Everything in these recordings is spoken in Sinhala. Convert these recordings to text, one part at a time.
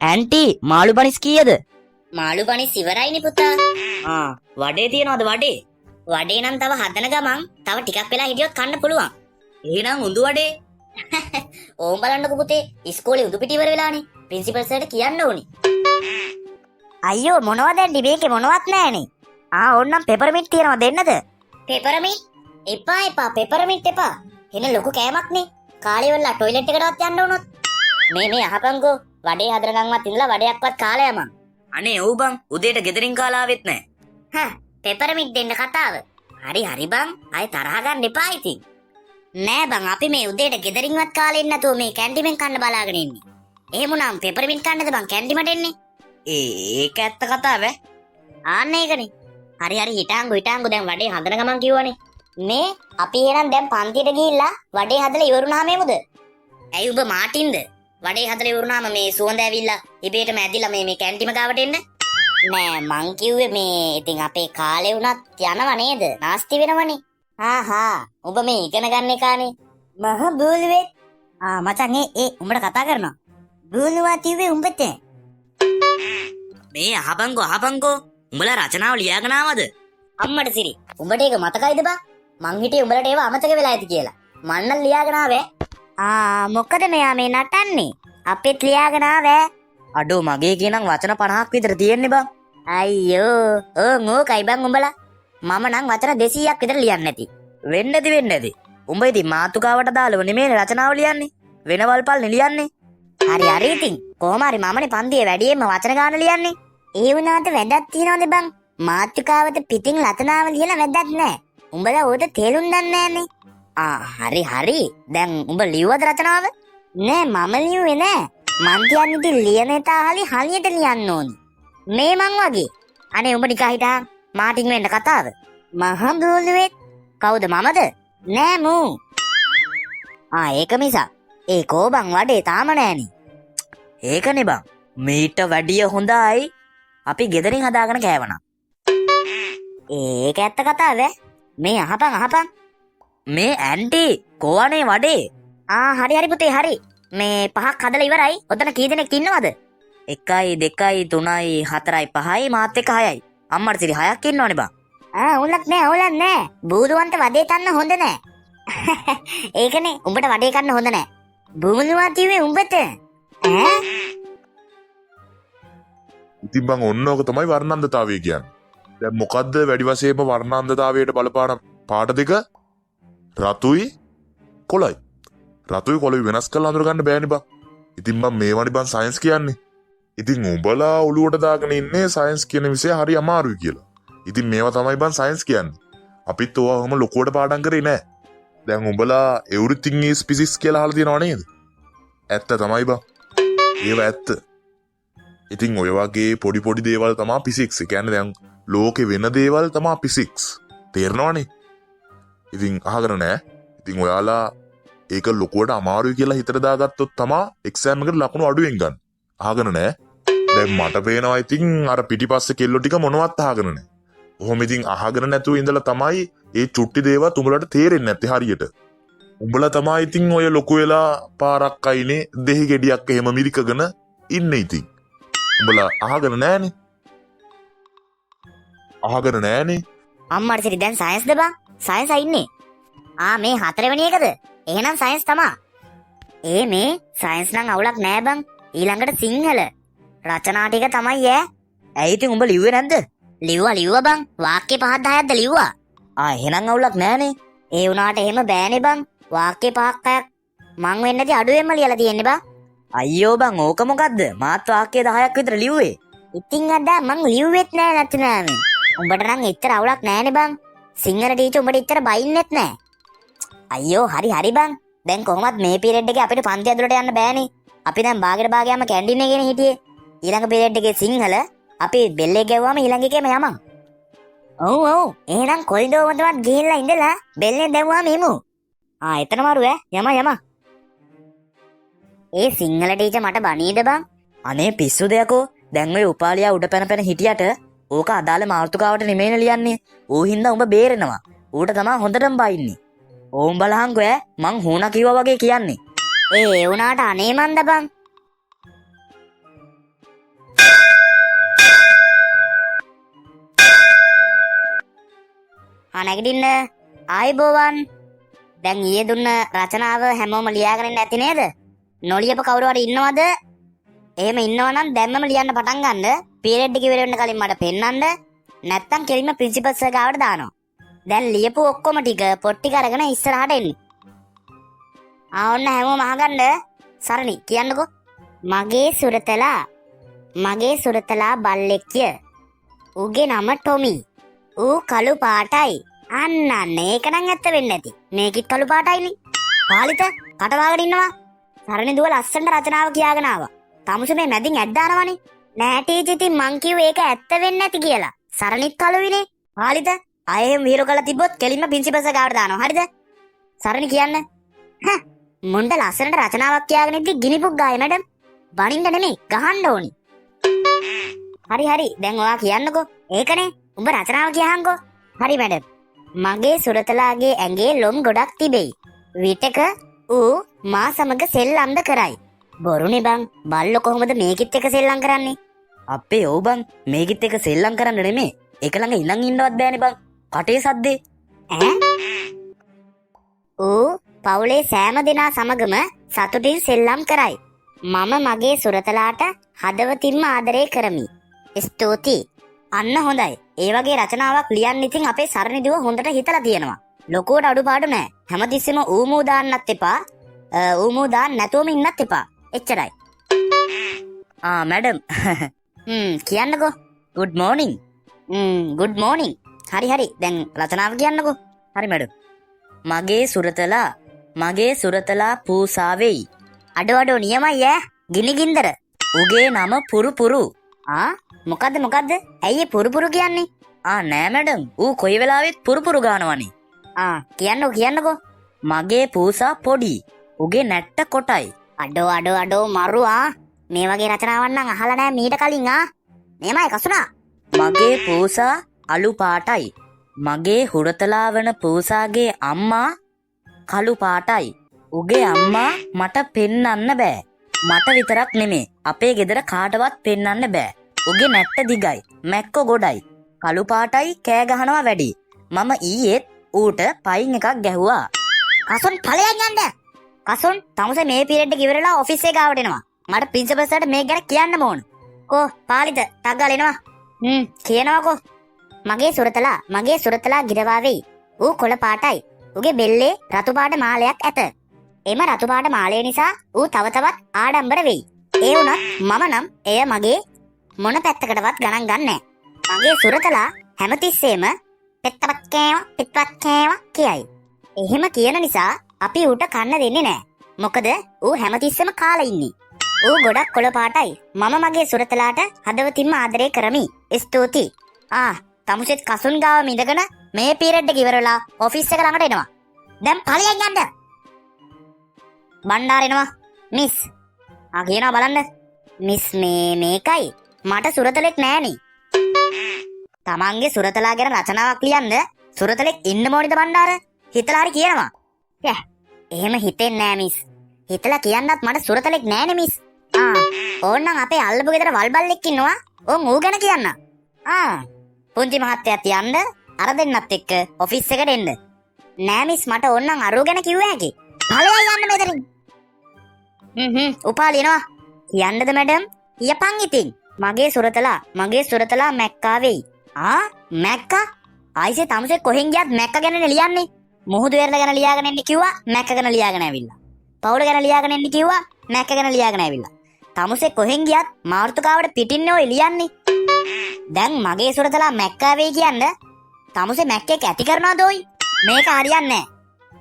ඇන්ටි මාළු බනිස් කීයද? මාළු බනිස් ඉවරයිනේ පුතා. වඩේ තියනවද වඩේ? වඩේ නම් තව හදන ගමන් තව ටිකක් වෙලා හිටියොත් කන්න පුළුවන්. එහෙනම් උඳු වඩේ. ඕම් බලන්නකෝ පුතේ ඉස්කෝලේ උදු පිට ඉවර වෙලානේ. ප්‍රින්සිපල් සර්ට කියන්න ඕනි. අයියෝ මොනවද ඇන්ටි මේකේ මොනවත් නැහනේ. ඕන්නම් පෙපර්මින්ට් තියනවා දෙන්නද? පෙපරමින්ට්? එපා පෙපරමින්ට් එපා. එන ලොකු කෑමක්නේ. කාලේ වෙලා টয়ලට් එකටවත් යන්න වුණොත්. මේ අහපන්කෝ වඩේ හදන ගමන්වත් ඉඳලා වඩයක්වත් කාලා යමන්. අනේ ඔව් බං උදේට ගෙදරින් කාලා ආවෙත් නැහැ. පෙපරමින්ට් දෙන්න කතාව. හරි බං අය තරහ ගන්න එපා ඉතින්. නෑ බං අපි මේ උදේට ගෙදරින්වත් කාලේ නැතුව මේ කැන්ටිමෙන් කන්න බලාගෙන ඉන්නේ. එහෙමුනම් පෙපරමින්ට් කන්නද බං කැන්ටිමට එන්නේ? ඒක ඇත්ත කතාව ඈ. ආන්න ඒකනේ. හරි හිටාංගු දැන් වඩේ හදන ගමන් කිව්වනේ. මේ අපි එහෙනම් දැන් පන්තියට ගිහිල්ලා වඩේ හදලා ඉවරුනාම එමුද? ඇයි ඔබ මාටින්ද? වඩේ හදලා ඉවරුනාම මේ සුවඳ ඇවිල්ලා ඉබේටම ඇදිලා මේ කැන්ටිම ගාවට එන්න? නෑ මං කිව්වේ මේ ඉතින් අපේ කාලේ වුණත් යනව නේද? නාස්ති වෙනවනේ. ඔබ මේ ඉගෙන ගන්න එකානේ. මහ බූලුවේ. මචං ඒ උඹට කතා කරනවා. බූලුවා තියුවේ උඹට. මේ අහපන්කෝ උඹලා රචනාව ලියාගෙන ආවද? අම්මට සිරි උඹට ඒක මතකයිද බං? මං හිටියේ උඹලට ඒව අමතක වෙලා ඇති කියලා. මං නම් ලියාගෙන ආවේ. මොකද මෙයා මේ නටන්නේ? අපිත් ලියාගෙන ආවේ. අඩෝ මගේ කියනම් වචන 50ක් විතර තියෙන්නේ බං. අයියෝ ඕකයි බං උඹලා. මම නම් වචන 200ක් විතර ලියන්නේ නැති. වෙන්න ඇති. උඹ ඉතින් මාතුකාවට දාලව නෙමෙයි රචනාව ලියන්නේ. වෙනවල්පල් නෙලියන්නේ. හරි ඉතින් කොහොම හරි මමනේ පන්තියේ වැඩියෙන්ම වචන ගාන ලියන්නේ. ඒ වුණාට වැදක් තියනවද බං? මාතෘකාවට පිටින් රචනාව ලියලා වැදක් නැහැ. උඹලා ඕක තේරුම් ගන්නේ නැහනේ. හරි. දැන් උඹ ලියුවද රචනාව? නෑ මම ලියුවේ නෑ. මං කියන්නේ ඉතින් ලියන තාලේ හරියට ලියන්න ඕනි. මේ මං වගේ. අනේ උඹ නිකන් හිටහන් මාටින් වෙන්න කතාව. මහ බූලුවෙත්. කවුද මමද? නෑ මූ. ඒක මිසක්. ඒ කෝබන් වඩේ තාම නෑනේ. ඒකනේ බං. මීට වැඩිය හොඳයි අපි ගෙදරින් හදාගෙන කෑවනම්. ඒක ඇත්ත කතාව. මේ අහපන්. මේ ඇන්ටි කොවනේ වඩේ? හරි පුතේ හරි. මේ 5ක් හදලා ඉවරයි. ඔතන කී දෙනෙක් ඉන්නවද? 1 2 3 4 5 මාත් එක්ක 6යි. අම්මට සිරි 6ක් ඉන්නවනේ බං. අවුලක් නෑ. බූදුවන්ට වඩේ කන්න හොඳ නෑ. ඒකනේ උඹට වඩේ කන්න හොඳ නෑ. බූදුවා කිව්වේ උඹට. ඉතින් බං ඔන්න ඕක තමයි වර්ණන්දතාවය කියන්නේ. දැන් මොකද්ද වැඩි වශයෙන්ම වර්ණන්දතාවයට බලපාන පාට දෙක? රතුයි කොළයි. රතුයි කොළයි වෙනස් කරලා අඳුර ගන්න බෑනේ බං. ඉතින් මම මේවනි බං සයන්ස් කියන්නේ. ඉතින් උඹලා ඔළුවට දාගෙන ඉන්නේ සයන්ස් කියන විෂය හරි අමාරුයි කියලා. ඉතින් මේවා තමයි බං සයන්ස් කියන්නේ. අපිත් ඕවම ලොකුවට පාඩම් කරේ නෑ. දැන් උඹලා everything is physics කියලා අහලා තියෙනව නේද? ඇත්ත තමයි බං. ඒව ඇත්ත. ඉතින් ඔය වගේ පොඩි දේවල් තමයි ෆිසික්ස්. ඒ කියන්නේ දැන් ලෝකේ වෙන දේවල් තමයි ෆිසික්ස්. තේරෙනවනේ? ඉතින් අහගෙන නෑ. ඉතින් ඔයාලා ඒක ලොකුවට අමාරුයි කියලා හිතට දාගත්තොත් තමයි එක්සෑම් එකට ලකුණු අඩුවෙන් ගන්න. අහගෙන නෑ. දැන් මට පේනවා ඉතින් අර පිටිපස්සේ කෙල්ලෝ ටික මොනවත් අහගෙන නෑ. ඔහොම ඉතින් අහගෙන නැතුව ඉඳලා තමයි ඒ චුට්ටි දේවල් උඹලට තේරෙන්නේ නැත්තේ හරියට. උඹලා තමයි ඉතින් ඔය ලොකු වෙලා පාරක් අයිනේ දෙහි ගෙඩියක් එහෙම මිරිකගෙන ඉන්නේ ඉතින්. උඹලා අහගෙන නෑනේ. අම්මට සිරි දැන් සයන්ස්ද බං? සයන්ස් ඉන්නේ. මේ 4 වෙනි එකද? එහෙනම් සයන්ස් තමා. මේ සයන්ස් නම් අවුලක් නෑ බං. ඊළඟට සිංහල රචනා ටික තමයි ඈ. ඇයි ඉතින් උඹ ලිව්වේ නැද්ද? ලිව්වා බං. වාක්‍ය 5ක් 10ක්ද ලිව්වා. එහෙනම් අවුලක් නෑනේ. ඒ වුණාට එහෙම බෑනේ බං. වාක්‍ය 5ක් 6ක් මං වෙන්නදී අඩුවෙන්ම ලියලා තියෙන්නේ බං. අයියෝ බං ඕක මොකද්ද? මාත් වාක්‍ය 10ක් විතර ලිව්වේ. ඉතින් අද මං ලිව්වෙත් නෑ නැත්නම්. උඹට නම් එච්චර අවුලක් නෑනේ බං. සිංහල ටීචර් උඹට එච්චර බයින්නෙත් නෑ. අයියෝ හරි බං. දැන් කොහොමත් මේ පීරියඩ් එකේ අපිට පන්ති ඇතුළට යන්න බෑනේ. අපි දැන් භාගයම කැන්ටින් එකේනේ හිටියේ. ඊළඟ පීරියඩ් එකේ සිංහල අපි බෙල් එක ගැව්වම ඊළඟ එකේම යමන්. ඔව්. එහෙනම් කොරිඩෝරෙටවත් ගිහිල්ලා ඉඳලා බෙල් එක දැවුවාම එමු. එතන මාරු යම. ඒ සිංහල ටීචර් මට බනීද බං? අනේ පිස්සු දෙයක්ෝ. දැන් ඔය උපාලියා උඩ පැන හිටියට ඕක අදාළ මාතෘකාවට නෙමෙයිනේ ලියන්නේ. ඌ හින්දා උඹ බේරෙනවා. ඌට තමයි හොඳටම බයින්නේ. ඕම් බලහන්කෝ මං හුණා කිව්වා වගේ කියන්නේ. ඒ වුණාට අනේ මන්ද බං. නැගිටින්න. ආයිබෝවන්. දැන් ඊයේ දුන්න රචනාව හැමෝම ලියාගෙන නැති නේද? නොලියප කවුරු හරි ඉන්නවද? එහෙම ඉන්නවනම් දැම්මම ලියන්න පටන් ගන්න. පීරියඩ් එක ඉවර වෙන්න කලින් මට පෙන්නන්න. නැත්තම් කෙලින්ම ප්‍රින්සිපල් සර් ගාවට දානවා. දැන් ලියපු ඔක්කොම ටික පොත් ටික අරගෙන ඉස්සරහට එන්න. ඔන්න හැමෝම අහගන්න. සරණි කියන්නකෝ. මගේ සුරතලා බල්ලෙක්ය. ඌගේ නම ටොමි. ඌ කළු පාටයි. අන්න ඒක නම් ඇත්ත වෙන්නේ නැති. මේකිත් කළු පාටයිනේ. පාලිත කටවාගෙන ඉන්නවා. සරණි දුව ලස්සනට රචනාව කියාගෙන ආවා. තමුසු මේ මැදින් ඇඩ් දානවනේ. නෑ ටීචර් ඉතින් මං කිව්වේ ඒක ඇත්ත වෙන්නේ නැති කියලා. සරණිත් කළුවිනේ. පාලිත අයෙම වීරෝ කරලා තිබ්බොත් කෙලින්ම ප්‍රින්සිපල් සර් ගාවට දානවා. හරිද? සරණි කියන්න. මුණ්ඩ ලස්සනට රචනාවක් කියාගෙන ඉද්දි ගිනිපුක් ගාය මැඩම්. බනින්න නෙමෙයි ගහන්න ඕනි. හරි දැන් ඔයා කියන්නකෝ. ඒකනේ උඹ රචනාව කියහන්කෝ. හරි මැඩම්. මගේ සුරතලාගේ ඇඟේ ලොම් ගොඩක් තිබෙයි. විටක ඌ මා සමග සෙල්ලම්ද කරයි. බොරුනේ බං. බල්ලෝ කොහොමද මේකිත් එක සෙල්ලම් කරන්නේ? අපේ ඔව් බං මේකිත් එක සෙල්ලම් කරන්න නෙමේ. ඒක ළඟ ඉඳන් ඉන්නවත් බෑනේ බං. කටේ සද්දේ. ඌ පවුලේ සෑම දෙනා සමගම සතුටින් සෙල්ලම් කරයි. මම මගේ සුරතලාට හදවතින්ම ආදරය කරමි. ස්තුතියි. අන්න හොඳයි. ඒ වගේ රචනාවක් ලියන්න ඉතින් අපේ සරණිදුව හොඳට හිතලා තියෙනවා. ලොකුවට අඩුපාඩු නෑ. හැමතිස්සෙම ඌමූ දාන්නත් එපා. ඌමූ දාන්න නැතුවම ඉන්නත් එපා. එච්චරයි. මැඩම්. කියන්නකෝ. good morning. good morning. හරි දැන් රචනාව කියන්නකෝ. හරි මැඩම්. මගේ සුරතලා පූසාවෙයි. අඩෝ නියමයි ඈ. ගිනිගින්දර. උගේ නම පුරුපුරු. මොකද්ද? ඇයි පුරුපුරු කියන්නේ? නෑ මැඩම්. ඌ කොයි වෙලාවෙත් පුරුපුරු ගානවනේ. කියන්නකෝ. මගේ පූසා පොඩි. උගේ නැට්ට කොටයි. අඩෝ මරුවා. මේ වගේ රචනාවක් නම් අහලා නෑ මීට කලින් මේමයි කසුනා. මගේ පූසා අලු පාටයි. මගේ හුරතලා වන පූසාගේ අම්මා කළු පාටයි. උගේ අම්මා මට පෙන්නන්න බෑ. මට විතරක් නෙමේ අපේ ගෙදර කාටවත් පෙන්නන්න බෑ. උගේ නැට්ට දිගයි. මැක්කො ගොඩයි. කළු පාටයි කෑ ගහනවා වැඩි. මම ඊයේත් ඌට පයින් එකක් ගැහුවා. කසුන් ඵලයන් යන්න. කසුන් තමුසේ මේ පීරියඩ් එක ඉවරලා ඔෆිස් එක ගාවට එනවා. මට ප්‍රින්සිපල් සර්ට මේක ගැන කියන්න ඕන. කෝ පාලිත ටග්ගල එනවා. කියනවාකෝ. මගේ සුරතලා ගිරවා වෙයි. ඌ කොළ පාටයි. උගේ බෙල්ලේ රතු පාට මාලයක් ඇත. එම රතු පාට මාලය නිසා ඌ තව තවත් ආඩම්බර වෙයි. ඒ වුණත් මම නම් එය මගේ මොන පැත්තකටවත් ගණන් ගන්නෑ. මගේ සුරතලා හැමතිස්සෙම පෙත්තපත් කියයි. එහෙම කියන නිසා අපි ඌට කන්න දෙන්නේ නෑ. මොකද ඌ හැමතිස්සෙම කාලා ඉන්නේ. ඌ ගොඩක් කොළ පාටයි. මම මගේ සුරතලාට හදවතින්ම ආදරය කරමි. ස්තුතියි. තමුසෙත් කසුන් ගාව මිදගෙන මේ පීරියඩ් එක ඉවරලා ඔෆිස් එක ළඟට එනවා. දැන් ඵලයන් යන්න. බණ්ඩාර එනවා. මිස්. කියනවා බලන්න. මිස් මේකයි. මට සුරතලෙක් නෑනේ. තමන්ගේ සුරතලා ගැන රචනාවක් ලියන්න සුරතලෙක් ඉන්න ඕනිද බණ්ඩාර? හිතලා හරි කියනවා. එහෙම හිතෙන්නේ නෑ මිස්. හිතලා කියන්නත් මට සුරතලෙක් නෑනේ මිස්. ඕන්නම් අපේ අල්ලපු ගෙදර වල්බල්ලෙක් ඉන්නවා. ඌ ගැන කියන්න. පුංචි මහත්තයාත් යන්න අර දෙන්නත් එක්ක ඔෆිස් එකට එන්න. නෑ මිස් මට ඕන්නම් අරෝ ගැන කිව්ව හැකි. ඵලයන් යන්න මෙතනින්. උපාලිනවා. කියන්නද මැඩම්? යපන් ඉතින්. මගේ සුරතලා මැක්කා වෙයි. මැක්කා? ආයිසේ තමුසේ කොහෙන් ගියත් මැක්ක ගැනනේ ලියන්නේ. මුහුදු වෙරළ ගැන ලියාගෙන එන්න කිව්වා මැක්ක ගැන ලියාගෙන ඇවිල්ලා. පවුල ගැන ලියාගෙන එන්න කිව්වා මැක්ක ගැන ලියාගෙන ඇවිල්ලා. තමුසේ කොහෙන් ගියත් මාර්තුකාවට පිටින්නේ ඔය ලියන්නේ. දැන් මගේ සුරතලා මැක්කා වෙයි කියන්න තමුසේ මැක්කෙක් ඇති කරනවද ඔයි? මේක හරියන්නේ නෑ.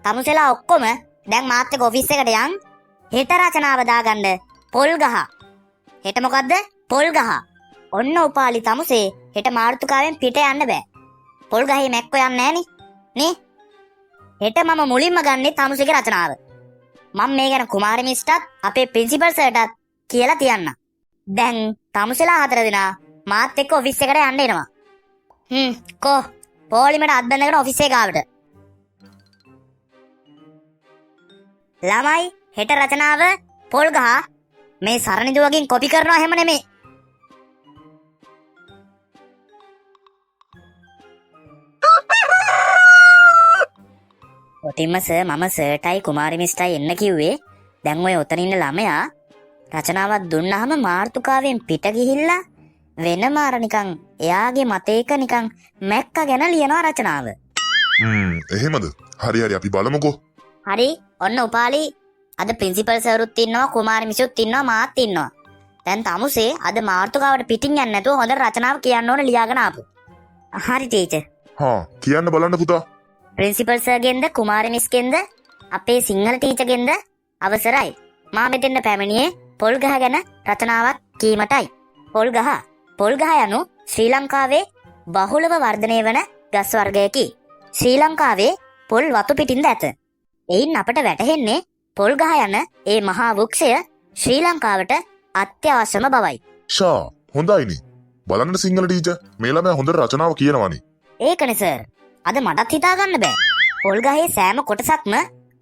තමුසෙලා ඔක්කොම දැන් මාත් එක්ක ඔෆිස් එකට යන්. හෙට රචනාව දාගන්න පොල් ගහ. හෙට මොකද්ද? පොල් ගහ. ඔන්න උපාලි තමුසේ හෙට මාර්තුකාවෙන් පිට යන්න බෑ. පොල් ගහේ මැක්කෝ යන්නේ නෑනේ. නේ? හෙට මම මුලින්ම ගන්නේ තමුසේගේ රචනාව. මම මේ ගැන කුමාරි මිස්ටත් අපේ ප්‍රින්සිපල් සර්ටත් කියලා තියන්න. දැන් තමුසෙලා 4 දෙනා මාත් එක්ක ඔෆිස් එකට යන්න එනවා. කෝ පොලිමට අත් බැඳගෙන ඔෆිස් එක ගාවට. ළමයි හෙට රචනාව පොල් ගහ මේ සරණිදුවකින් කොපි කරනවා හැම නෙමේ. මුටින්ම සර් මම සර්ටයි කුමාරි මිස්ටයි එන්න කිව්වේ දැන් ඔය ඔතන ඉන්න ළමයා රචනාවක් දුන්නාම මාර්තුකාවෙන් පිට ගිහිල්ලා වෙනම අර නිකන් එයාගේ මතේක නිකන් මැක්ක ගැන ලියනවා රචනාව. එහෙමද? හරි අපි බලමුකෝ. හරි ඔන්න උපාලි අද ප්‍රින්සිපල් සර්ුත් ඉන්නවා කුමාරි මිසුත් ඉන්නවා මාත් ඉන්නවා. දැන් තමුසේ අද මාර්තුකාවට පිටින් යන්නේ නැතුව හොඳ රචනාවක් කියන්න ඕන ලියාගෙන ආපු. හරි ටීචර්. හා කියන්න බලන්න පුතා. ප්‍රින්සිපල් සර්ගෙන්ද කුමාරි මිස්ගෙන්ද අපේ සිංහල ටීචර්ගෙන්ද අවසරයි. මා මෙතෙන්ට පැමිණියේ පොල් ගහ ගැන රචනාවක් කීමටයි. පොල් ගහ යනු ශ්‍රී ලංකාවේ බහුලව වර්ධනය වන ගස් වර්ගයකි. ශ්‍රී ලංකාවේ පොල් වතු පිටින්ද ඇත. එයින් අපට වැටහෙන්නේ පොල් ගහ යන ඒ මහා වෘක්ෂය ශ්‍රී ලංකාවට අත්‍යවශ්‍යම බවයි. ෂා හොඳයිනේ. බලන්න සිංහල ටීචර් මේ ළමයා හොඳ රචනාව කියනවානේ. ඒකනේ සර්. අද මටත් හිතා ගන්න බෑ. පොල් ගහේ සෑම කොටසක්ම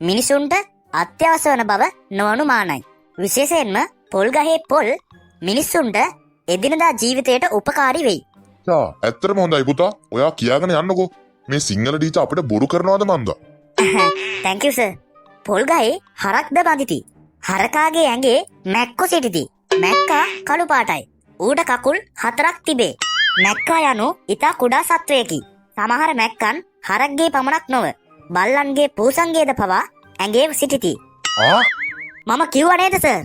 මිනිසුන්ට අත්‍යවශ්‍ය වන බව නොඅනුමානයි. විශේෂයෙන්ම පොල් ගහේ පොල් මිනිසුන්ට එදිනදා ජීවිතයට උපකාරී වෙයි. ෂා ඇත්තටම හොඳයි පුතා. ඔයා කියාගෙන යන්නකෝ. මේ සිංහල ටීචර් අපිට බොරු කරනවද මන්දා? Thank you sir. පොල් ගහේ හරක්ද බඳිති. හරකාගේ ඇඟේ මැක්කො සිටිති. මැක්කා කළු පාටයි. ඌට කකුල් 4ක් තිබේ. මැක්කා යනු ඉතා කුඩා සත්වයකි. සමහර මැක්කන් හරක්ගේ පමණක් නොව බල්ලන්ගේ පූසන්ගේද පවා ඇඟේ සිටිති. ආ මම කිව්වා නේද සර්?